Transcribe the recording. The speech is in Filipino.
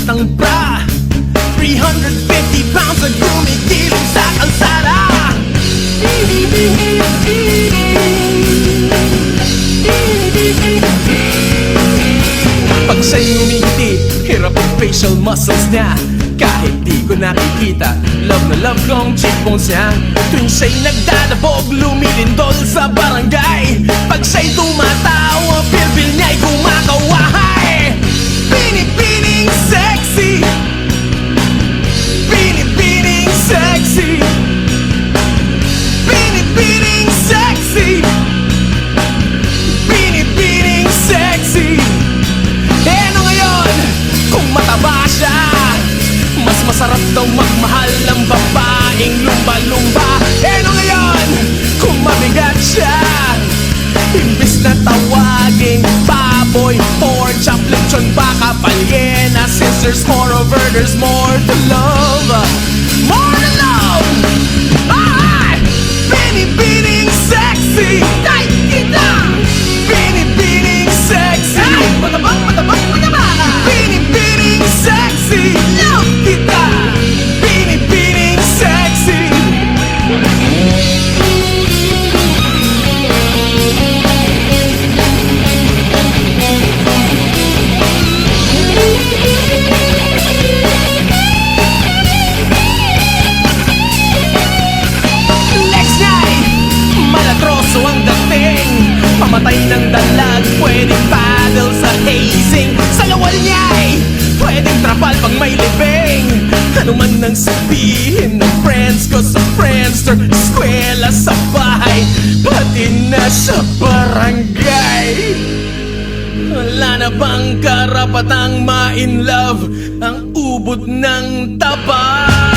ng bra, 350 pounds na gumigiling sa kalsada. Pag siya'y ngumiti, hirap ang facial muscles niya. Kahit di ko nakikita, love na love kong cheekbones niya. Tuwing siya'y nagdadabog, lumilindol sa barangay. Pag siya'y tumatawa, bilbil niya'y kumakawahay. Binibining sexy, binibining sexy, binibining sexy, binibining sexy. Eh ano ngayon, kung mataba siya, mas masarap daw magmahal ng babaeng lumba-lumba. Eh ano ngayon, kung mabigat siya, imbis na tawaging baboy, pork chop, lechon, baka, palyena, scissors, more over, there's more to love. More to love. Ay! Binibining sexy, ay, kita! Binibining sexy, ay, matabang, matabang, matabang. Binibining sexy, love kita! Binibining sexy. Pamatay ng dalag, pwedeng paddle sa hazing. Sa lawal niya'y pwedeng trapal pag may libing. Ano man nang sabihin ng friends ko sa Friendster, eskwela, sa bahay, pati na sa barangay. Wala na bang karapatang ma-in love ang ubod ng taba?